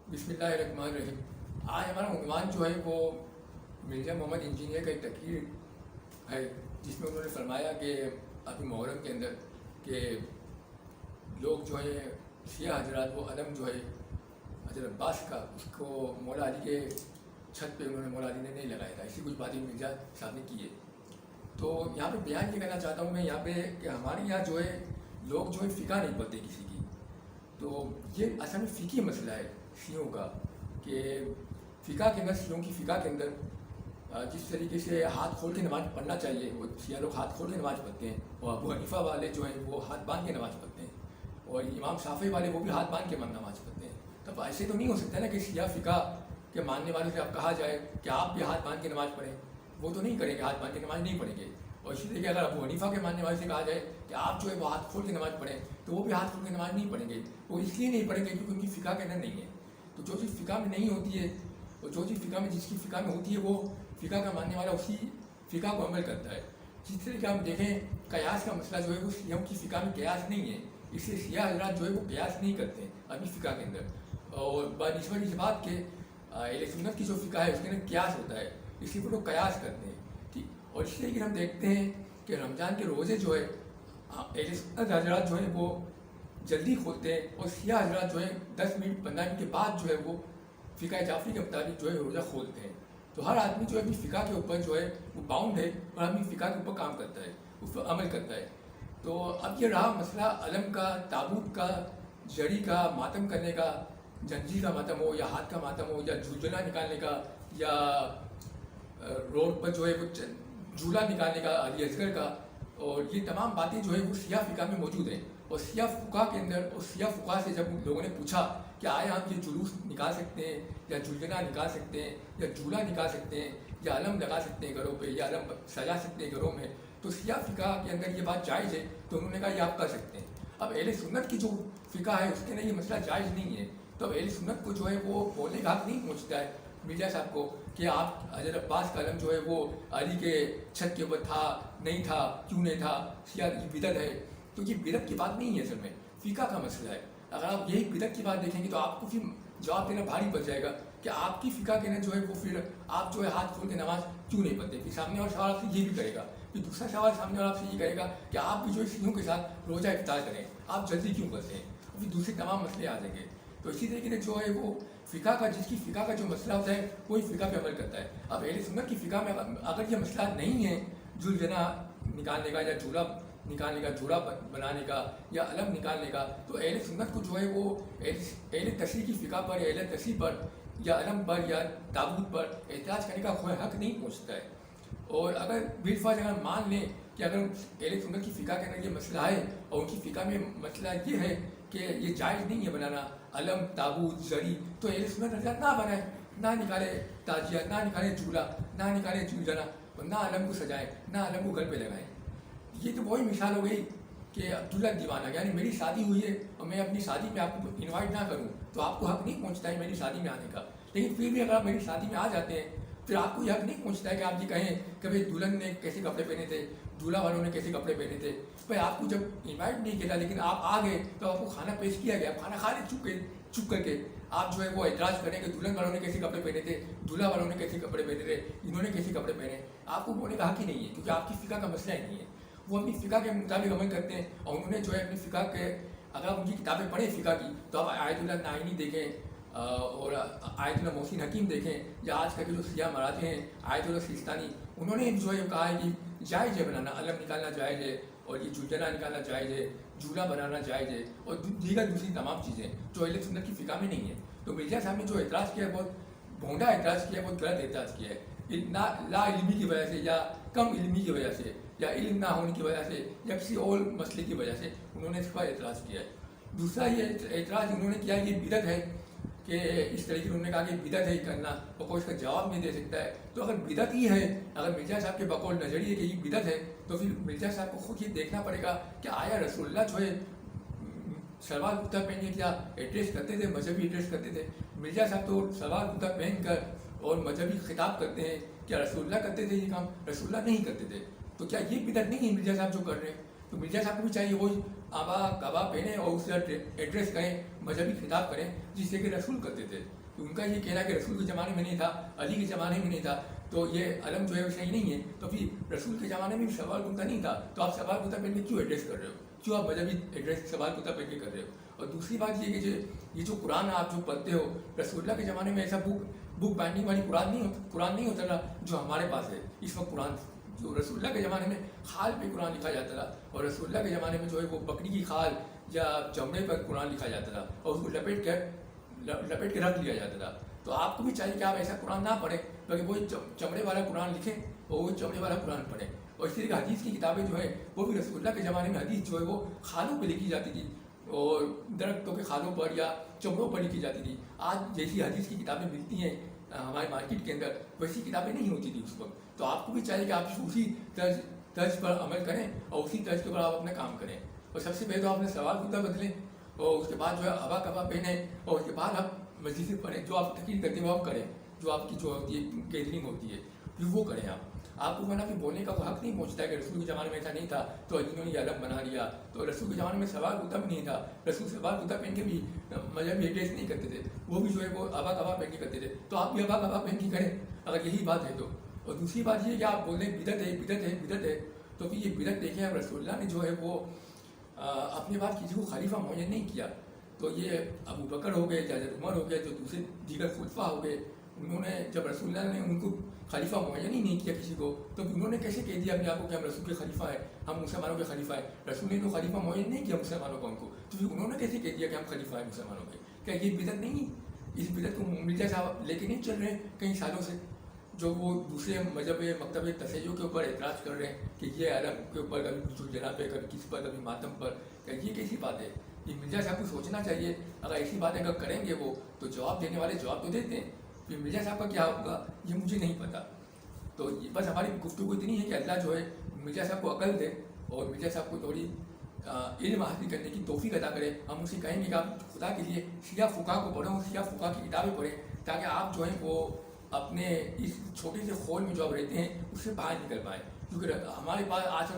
बिस्मिल्लाहिर्रहमानिर्रहीम। आज हमारा उन्वान जो है वो मिर्ज़ा मोहम्मद इंजीनियर का एक तकरीर है, जिसमें उन्होंने फरमाया कि अभी मुहर्रम के अंदर कि लोग जो है शिया हजरात वो अलम जो है हजरत अब्बास का उसको मौला अली के छत पे उन्होंने मौला अली ने नहीं लगाया था। ऐसी कुछ बातें मिर्ज़ा साहब ने की है। तो यहाँ पे बयान ये करना चाहता हूँ मैं यहाँ पे कि हमारे यहाँ जो है लोग जो है फ़िका नहीं पढ़ते किसी की। तो ये असल में फ़िकी मसला है शियों का कि फ़िका के अंदर शियों की फ़िका के अंदर जिस तरीके से हाथ खोल के नमाज़ पढ़ना चाहिए वो शिया लोग हाथ खोल के नमाज़ पढ़ते हैं, और अबू हनीफा वाले जो हैं वो हाथ बांध के नमाज़ पढ़ते हैं, और इमाम शाफी वाले वो भी हाथ बांध के नमाज़ पढ़ते हैं। तब ऐसे तो नहीं हो सकता ना कि शिया फ़िका के मानने वालों से अब कहा जाए कि आप भी हाथ बांध के नमाज़ पढ़ें। वो तो नहीं करेंगे, हाथ बांध के नमाज़ नहीं पढ़ेंगे। और इसी तरीके अगर अबू हनीफा के मानने वाले से कहा जाए कि आप जो है वो हाथ खोल के नमाज़ पढ़ें, तो वो भी हाथ खोल के नमाज़ नहीं पढ़ेंगे। वो इसलिए नहीं पढ़ेंगे क्योंकि उनकी फ़िका के अंदर नहीं है। तो जो चीज़ फ़िका में नहीं होती है, और जो चीज़ फ़िका में जिसकी फ़िका में होती है, वो फ़िका का मानने वाला उसी फ़िका को अमल करता है। जिस तरीके हम देखें कयास का मसला जो है वो शियों की फ़िका में कयास नहीं है, इसलिए शिया हजरात जो है वो कयास नहीं करते हैं अभी फ़िका के अंदर। और बानिस्बत इस बात के अहले सुन्नत की जो फ़िका है उसके अंदर कयास होता है, इसलिए वो लोग कयास करते हैं। ठीक, और इसलिए कि हम देखते हैं कि रमज़ान के रोज़े जो है अहले सुन्नत हजरात जो है वो जल्दी खोलते हैं, और शिया हजरात जो है 10 मिनट 15 मिनट के बाद जो है वो फ़िका जाफरी के मुताबिक जो है रोज़ा खोलते हैं। तो हर आदमी जो है अपनी फ़िका के ऊपर जो है वो बाउंड है और अपनी फ़िका के ऊपर काम करता है, उस पर अमल करता है। तो अब ये रहा मसला अलम का, ताबूत का, जड़ी का, मातम करने का, जंजीर का मातम हो या हाथ का मातम हो या झुलझुला निकालने का, या रोड पर जो है वो झूला निकालने का अली असगर का, और ये तमाम बातें जो है वो शिया फ़िका में मौजूद हैं। और शिया फ़ुक़हा के अंदर, और शिया फ़ुक़हा से जब लोगों ने पूछा कि आए हम ये जुलूस निकाल सकते हैं या झुलझुला निकाल सकते हैं या झूला निकाल सकते हैं या अलम लगा सकते हैं घरों पे या अलम सजा सकते हैं घरों में, तो शिया फ़िका के अंदर ये बात जायज़ है, तो उन्होंने कहा ये आप कर सकते हैं। अब अहले सुन्नत की जो फ़िका है उसके अंदर ये मसला जायज़ नहीं है, तो अब अहले सुन्नत को जो है वो बोलने का हक़ नहीं पहुँचता है मिर्ज़ा साहब को कि आप हज़रत अब्बास का अलम जो है वो अली के छत के ऊपर था, नहीं था, क्यों नहीं था, शिया की बिदत है। तो ये बिदत की बात नहीं है, असल में फ़िका का मसला है। अगर आप यही बिदत की बात देखेंगे तो आपको फिर जवाब देना भारी पड़ जाएगा कि आपकी फ़िका के अंदर जो है वो फिर आप जो है हाथ खोल के नमाज़ क्यों नहीं पढ़ते। फिर सामने वाला सवाल आपसे ये भी करेगा, फिर दूसरा सवाल सामने वाला आपसे ये करेगा कि आप भी जो है शियों के साथ रोज़ा इफ्तार करें, आप जल्दी क्यों करते हैं, और फिर दूसरे तमाम मसले आ जाएंगे। तो इसी तरीके से जो है वो फ़िका का, जिसकी फ़िका का जो मसला होता है वही फ़िका पे अमल करता है। अब अहले सुन्नत की फ़िका में अगर ये मसला नहीं है जुलझुला निकालने का या झूला निकालने का, झूला बनाने का या अलम निकालने का, तो अहले सुन्नत को जो है वो अहले तशरीह की फ़िका पर या अहले तशरीह पर या अलम पर या ताबूत पर एतराज़ करने का कोई हक़ नहीं पहुँचता है। और अगर बिलफर्ज अगर मान लें कि अगर अहले सुन्नत की फ़िका के अंदर ये मसला है और उनकी फ़िका में मसला ये है कि ये जायज़ नहीं है बनाना अलम, ताबूत, जरी, तो अहले सुन्नत हज़रात ना बनाए, ना निकाले ताजिया, ना निकाले झूला, ना निकाले झूलझुला, और ना अलम को सजाएं, ना अलम को घर पे लगाएं। ये तो वही मिसाल हो गई कि अब्दुल्ला दीवाना, यानी मेरी शादी हुई है और मैं अपनी शादी में आपको इनवाइट ना करूं तो आपको हक़ नहीं पहुंचता है मेरी शादी में आने का। लेकिन फिर भी अगर आप मेरी शादी में आ जाते हैं फिर आपको यह हक़ नहीं पहुंचता है कि आप ये कहें कि भाई दुल्हन ने कैसे कपड़े पहने थे, दूल्हा वालों ने कैसे कपड़े पहने थे। भाई आपको जब इन्वाइट नहीं किया लेकिन आप आ गए तो आपको खाना पेश किया गया, आप खाना खा रहे चुप करके आप जो है वो एतराज़ करें कि दुल्हन वालों ने कैसे कपड़े पहने थे, दूल्हा वालों ने कैसे कपड़े पहने थे, इन्होंने कैसे कपड़े पहने, आपको बोलने का हक़ ही नहीं है, क्योंकि आपकी फ़िका का मसला ही नहीं है। वो अपनी फ़िका के मुताबिक अमल करते हैं, और उन्होंने जो है अपनी फ़िका के, अगर आप उनकी किताबें पढ़ें फ़िका की तो आप आयतुल्लाह नाइनी देखें और आयतुल्लाह मोहसिन हकीम देखें, या आज का जो शिया मराठे हैं आयतुल्लाह सिस्तानी, उन्होंने भी जो है कहा है कि जायज़ है बनाना, अलम निकालना जायज़ है, और ये झुलझुला निकालना जायज़ है, झूला बनाना जायज़ है, और दीगर दूसरी तमाम चीज़ें जो अहले सुन्नत की फ़िका में नहीं है। तो मिर्ज़ा साहब ने जो एतराज़ किया है बहुत भोंडा एतराज़ किया है, बहुत गलत एतराज़ किया है, ना ला इल्मी की वजह से या कम इल्मी की वजह से या इल्म ना होने की वजह से या किसी और मसले की वजह से उन्होंने इस पर एतराज़ किया है। दूसरा ये एतराज़ उन्होंने किया ये बिदत है कि इस तरीके से उन्होंने कहा कि बिदत है ही करना, और कोई इसका जवाब नहीं दे सकता है। तो अगर बिदत ही है, अगर मिर्ज़ा साहब के बकौल नज़रिए कि ये बिदत है, तो फिर मिर्ज़ा साहब को खुद ये देखना पड़ेगा कि आया रसूलुल्लाह जो है सलवार कुर्ता पहन के क्या एड्रेस करते थे, मजहबी एड्रेस करते थे। मिर्ज़ा साहब तो सलवार कुर्ता पहन कर और मजहबी खिताब करते हैं, क्या रसूलुल्लाह करते थे ये काम? रसूलुल्लाह नहीं करते थे। तो क्या ये बिदत नहीं है मिर्ज़ा साहब जो कर रहे हैं? तो मिर्ज़ा साहब को भी चाहिए वही आबा कबा पहने और उससे एड्रेस करें, मजहबी खिताब करें जिससे कि रसूल करते थे। तो उनका ये कहना कि रसूल के ज़माने में नहीं था, अली के ज़माने में नहीं था, तो ये अलम जो है वो सही नहीं है। तो फिर रसूल के ज़माने में भी सवाल कुर्ता नहीं था, तो आप सवाल कुर्ता पहन के क्यों एड्रेस कर रहे हो, क्यों आप मजहबी एड्रेस सवाल कुर्ता पहन के कर रहे हो। और दूसरी बात ये कि ये जो कुरान आप जो पढ़ते हो, रसूलुल्लाह के ज़माने में ऐसा बुक बाइंडिंग वाली कुरान नहीं होता था जो हमारे पास है इस वक्त। कुरान जो रसूलुल्लाह के ज़माने में खाल पे कुरान लिखा जाता था, और रसूलुल्लाह के ज़माने में जो है वो बकरी की खाल या चमड़े पर कुरान लिखा जाता था और उसको लपेट के रख लिया जाता था। तो आपको भी चाहिए कि आप ऐसा कुरान ना पढ़ें, बल्कि वही चमड़े वाला कुरान लिखें और वही चमड़े वाला कुरान पढ़ें। और इस तरीके हदीस की किताबें जो है वो भी रसूलुल्लाह के ज़माने में हदीस जो है वो खालों पर लिखी जाती थी और दरख्तों के खालों पर या चमड़ों पर लिखी जाती थी। आज जैसी हदीस की किताबें मिलती हैं हमारे मार्केट के अंदर, वैसी किताबें नहीं होती थी उस वक्त। तो आपको भी चाहिए कि आप उसी तर्ज पर अमल करें और उसी तर्ज के ऊपर आप अपना काम करें। और सबसे पहले तो आपने सवाल कुर्ता बदलें और उसके बाद जो है अबा कबा पहने और उसके बाद आप मस्जिद से पढ़ें। जो आप तकरीर करते हैं वो आप करें, जो आपकी जो होती है गैदरिंग होती है फिर वो करें। आपको वरना फिर बोलने का हक नहीं पहुंचता है कि रसूल के ज़माने में ऐसा नहीं था तो इन्होंने ये अलग बना लिया। तो रसूल के ज़माने में सवाल कुर्ता भी नहीं था, रसूल सवाल कुर्ता पहन के भी मजहबी एड्रेस नहीं करते थे, वो भी जो है वो अबा कबा पहन के करते थे। तो आप भी अबा कबा पहन के करें अगर यही बात है तो। और दूसरी बात ये कि आप बोल रहे हैं बिदत है बिदत है बिदत है, तो फिर ये बिदत देखें अब रसूलुल्लाह ने जो है वो अपने बाद किसी को खलीफा मुअय्यन नहीं किया। तो ये अबू बकर हो गए, हज़रत उमर हो गए, जो दूसरे दीगर खुलफा हो गए, उन्होंने जब रसूलुल्लाह ने उनको खलीफा मुअय्यन ही नहीं किया किसी को, तो उन्होंने कैसे कह दिया अपने आप को कि हम रसूल के खलीफा है, हम मुसलमानों के खलीफा है। रसूल ने तो खलीफा मुअय्यन नहीं किया मुसलमानों को उनको, तो फिर उन्होंने कैसे कह दिया कि हम खलीफा है मुसलमानों के। क्या ये बिदत नहीं? इस बिदत को मिर्जा साहब लेके नहीं चल रहे कई सालों से, जो वो दूसरे मजहब मकतब तशय्युअ के ऊपर एतराज़ कर रहे हैं कि ये अलम के ऊपर कभी जना पे, कभी किस पर, कभी मातम पर। क्या ये कैसी बात है? ये मिर्जा साहब को सोचना चाहिए। अगर ऐसी बातें अगर करेंगे वो तो जवाब देने वाले जवाब तो देते हैं, फिर मिर्जा साहब का क्या होगा ये मुझे नहीं पता। तो ये बस हमारी गुफ्तगू इतनी है कि अल्लाह जो है मिर्जा साहब को अकल दे और मिर्जा साहब को थोड़ी इल्म हासिल करने की तौफीक अदा करे। हम उसे कहेंगे कि आप खुदा के लिए शिया फुका को पढ़ो, शिया फुका की किताबें पढ़ें, ताकि आप जो है वो अपने इस छोटे से खोल में जो आप रहते हैं उससे बाहर निकल पाएँ। क्योंकि हमारे पास आज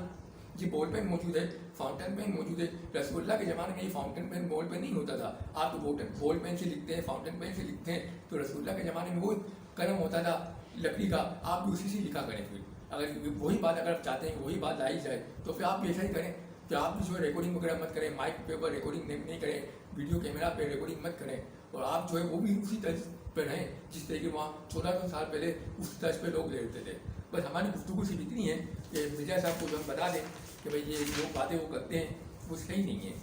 ये बॉल पेन मौजूद है, फाउंटेन पेन मौजूद है। रसूलुल्लाह के ज़माने में ये फाउंटेन पेन बॉल पेन नहीं होता था। आप तो बॉल पेन से लिखते हैं, फाउंटेन पेन से लिखते हैं, तो रसूलुल्लाह के ज़माने में वो कलम होता था लकड़ी का, आप भी उसी से लिखा करें। फिर अगर वही बात अगर आप चाहते हैं कि वही बात लाई जाए तो फिर आप भी ऐसा ही करें कि आप भी जो है रिकॉर्डिंग वगैरह मत करें, माइक पे ऊपर रिकॉर्डिंग नहीं करें, वीडियो कैमरा पे रिकॉर्डिंग मत करें, और आप जो है वो भी उसी तर्ज पर रहें जिस तरीके वहाँ 1400 साल पहले उस तर्ज पे लोग ले लेते थे। बस हमारी गुफ्तगू सिर्फ इतनी है कि मिर्जा साहब को जो हम बता दें कि भाई ये जो बातें वो करते हैं वो सही नहीं है।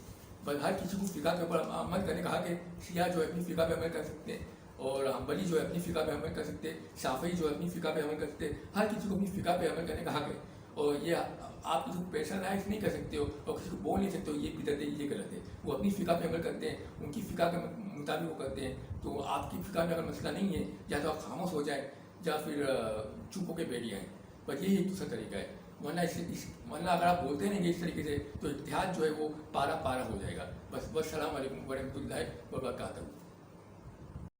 बस हर किसी को फ़िका के ऊपर अमल करने कहा कि शिया जो है अपनी फ़िका पे अमल कर सकते हैं और हम्बली जो है अपनी फ़िका पे अमल कर सकते हैं, शाफ़ी जो है अपनी फ़िका पे अमल कर सकते हैं। हर किसी को अपनी फ़िका पे अमल करने कहा गया, और ये आप किसी को पर्सनलाइज नहीं कर सकते हो और किसी को बोल नहीं सकते हो ये बिदअत है ये गलत है। वो अपनी फ़िका पे अमल करते हैं, उनकी फ़िका के मुताबिक वो करते हैं। तो आपकी फ़िका में अगर मसला नहीं है या तो आप खामोश हो जाए या फिर चुप होकर बैठ जाएँ, बस यही एक दूसरा तरीका है। वरना अगर आप बोलते रहेंगे इस तरीके से तो इत्तेहाद जो है वो पारा पारा हो जाएगा। बस सलाम अलैकुम व रहमतुल्लाहि व बरकातहू।